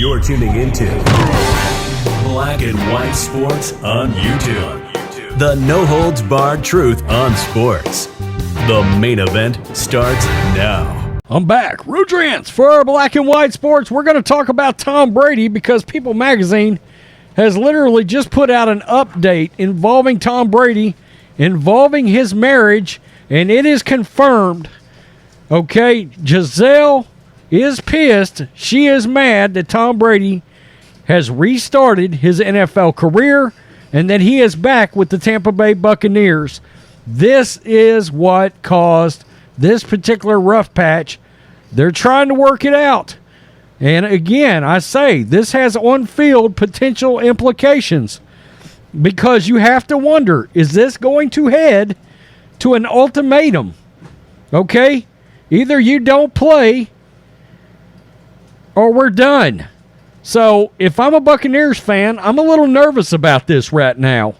You're tuning into Black and White Sports on YouTube. The no-holds-barred truth on sports. The main event starts now. I'm back. Rudrans for Black and White Sports. We're going to talk about Tom Brady because People Magazine has literally just put out an update involving Tom Brady, involving his marriage, and it is confirmed. Okay, Gisele is pissed. She is mad that Tom Brady has restarted his NFL career and that he is back with the Tampa Bay Buccaneers. This is what caused this particular rough patch. They're trying to work it out. And again, I say this has on-field potential implications because you have to wonder, is this going to head to an ultimatum? Okay? Either you don't play or we're done. So if I'm a Buccaneers fan, I'm a little nervous about this right now.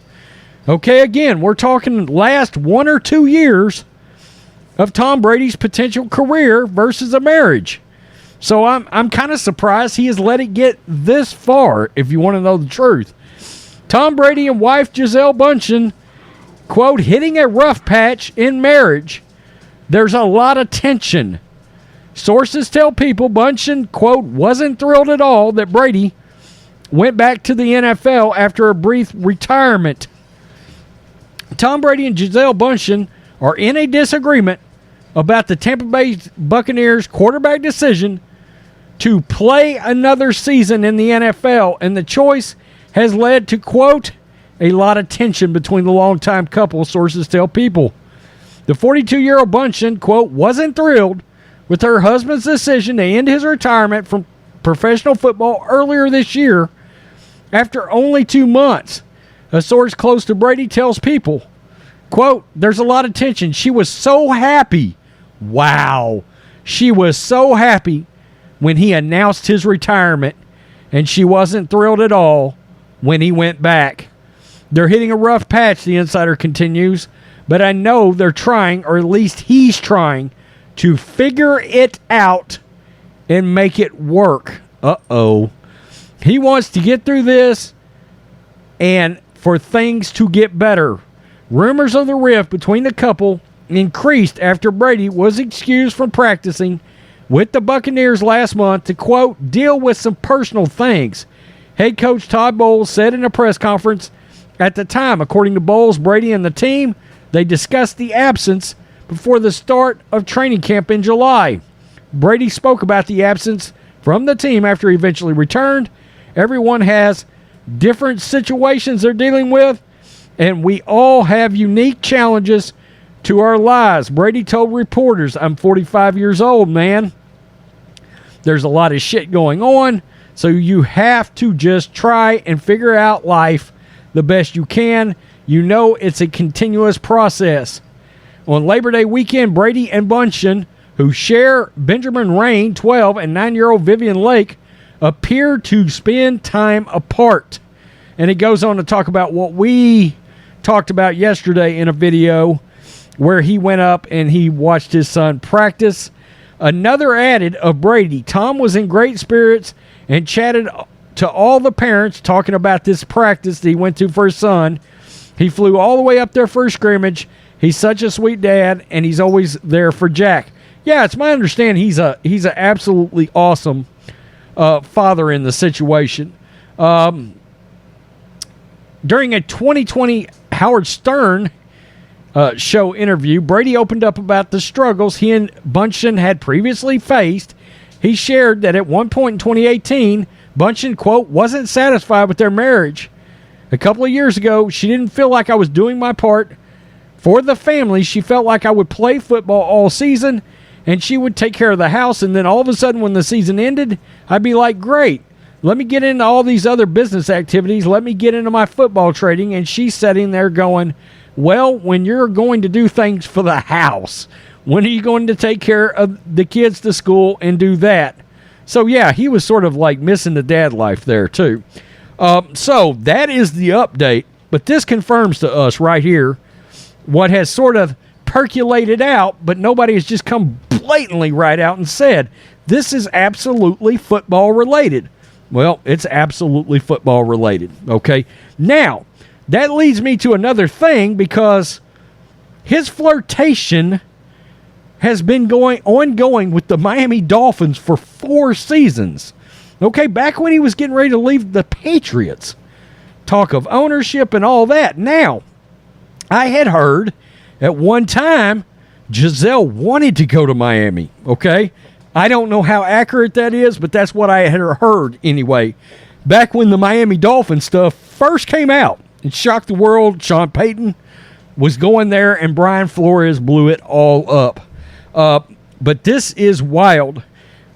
Okay, again, we're talking last 1 or 2 years of Tom Brady's potential career versus a marriage. So I'm kind of surprised he has let it get this far, if you want to know the truth. Tom Brady and wife Gisele Bündchen, quote, hitting a rough patch in marriage. There's a lot of tension. Sources tell People Bündchen, quote, wasn't thrilled at all that Brady went back to the NFL after a brief retirement. Tom Brady and Gisele Bündchen are in a disagreement about the Tampa Bay Buccaneers quarterback decision to play another season in the NFL, and the choice has led to, quote, a lot of tension between the longtime couple, sources tell People. The 42-year-old Bündchen, quote, wasn't thrilled with her husband's decision to end his retirement from professional football earlier this year after only 2 months. A source close to Brady tells People, quote, there's a lot of tension. She was so happy. Wow. She was so happy when he announced his retirement, and she wasn't thrilled at all when he went back. They're hitting a rough patch, the insider continues, but I know they're trying, or at least he's trying, to figure it out and make it work. Uh-oh. He wants to get through this and for things to get better. Rumors of the rift between the couple increased after Brady was excused from practicing with the Buccaneers last month to, quote, deal with some personal things. Head coach Todd Bowles said in a press conference at the time, according to Bowles, Brady and the team, they discussed the absence before the start of training camp in July. Brady spoke about the absence from the team after he eventually returned. Everyone has different situations they're dealing with, and we all have unique challenges to our lives. Brady told reporters, I'm 45 years old, man. There's a lot of shit going on, so you have to just try and figure out life the best you can. You know it's a continuous process. On Labor Day weekend, Brady and Bündchen, who share Benjamin Rain, 12, and 9-year-old Vivian Lake, appear to spend time apart. And it goes on to talk about what we talked about yesterday in a video where he went up and he watched his son practice. Another added of Brady, Tom was in great spirits and chatted to all the parents talking about this practice that he went to for his son. He flew all the way up there for a scrimmage. He's such a sweet dad, and he's always there for Jack. Yeah, it's my understanding he's an absolutely awesome father in the situation. During a 2020 Howard Stern show interview, Brady opened up about the struggles he and Bündchen had previously faced. He shared that at one point in 2018, Bündchen, quote, wasn't satisfied with their marriage. A couple of years ago, she didn't feel like I was doing my part for the family. She felt like I would play football all season and she would take care of the house. And then all of a sudden when the season ended, I'd be like, great, let me get into all these other business activities. Let me get into my football trading. And she's sitting there going, well, when you're going to do things for the house, when are you going to take care of the kids to school and do that? So, yeah, he was sort of like missing the dad life there, too. So that is the update. But this confirms to us right here what has sort of percolated out, but nobody has just come blatantly right out and said, this is absolutely football related. Well, it's absolutely football related, okay? Now, that leads me to another thing because his flirtation has been ongoing with the Miami Dolphins for 4 seasons. Okay, back when he was getting ready to leave the Patriots. Talk of ownership and all that. Now, I had heard at one time Gisele wanted to go to Miami, okay? I don't know how accurate that is, but that's what I had heard anyway. Back when the Miami Dolphins stuff first came out, it shocked the world. Sean Payton was going there, and Brian Flores blew it all up. But this is wild.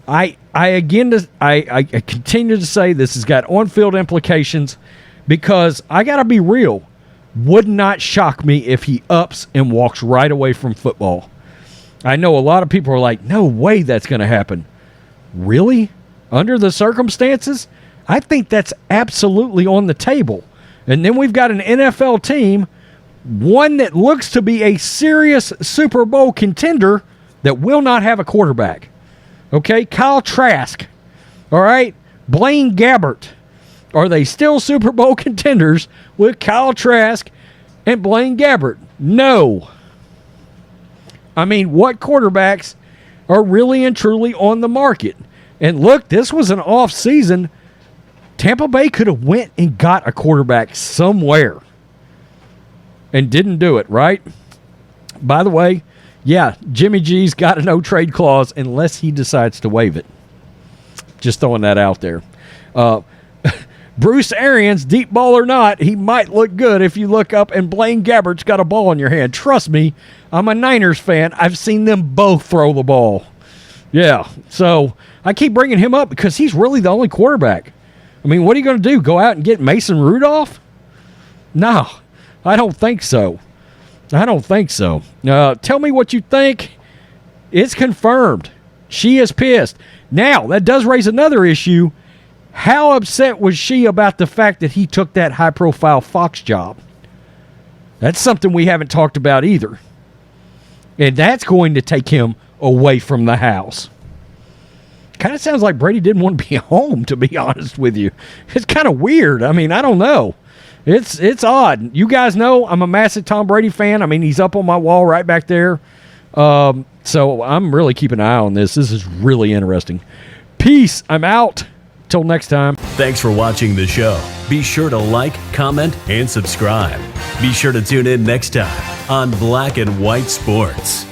I continue to say this has got on-field implications because I got to be real. Would not shock me if he ups and walks right away from football. I know a lot of people are like, no way that's going to happen. Really? Under the circumstances? I think that's absolutely on the table. And then we've got an NFL team, one that looks to be a serious Super Bowl contender that will not have a quarterback. Okay, Kyle Trask. All right, Blaine Gabbert. Are they still Super Bowl contenders with Kyle Trask and Blaine Gabbert? No. I mean, what quarterbacks are really and truly on the market? And look, this was an off season. Tampa Bay could have went and got a quarterback somewhere and didn't do it, right? By the way, yeah, Jimmy G's got a no-trade clause unless he decides to waive it. Just throwing that out there. Bruce Arians, deep ball or not, he might look good if you look up and Blaine Gabbert's got a ball in your hand. Trust me, I'm a Niners fan. I've seen them both throw the ball. Yeah, so I keep bringing him up because he's really the only quarterback. I mean, what are you going to do? Go out and get Mason Rudolph? No, I don't think so. I don't think so. Tell me what you think. It's confirmed. She is pissed. Now, that does raise another issue. How upset was she about the fact that he took that high-profile Fox job? That's something we haven't talked about either. And that's going to take him away from the house. Kind of sounds like Brady didn't want to be home, to be honest with you. It's kind of weird. I mean, I don't know. It's odd. You guys know I'm a massive Tom Brady fan. I mean, he's up on my wall right back there. So I'm really keeping an eye on this. This is really interesting. Peace. I'm out. Till next time. Thanks for watching the show. Be sure to like, comment, and subscribe. Be sure to tune in next time on Black and White Sports.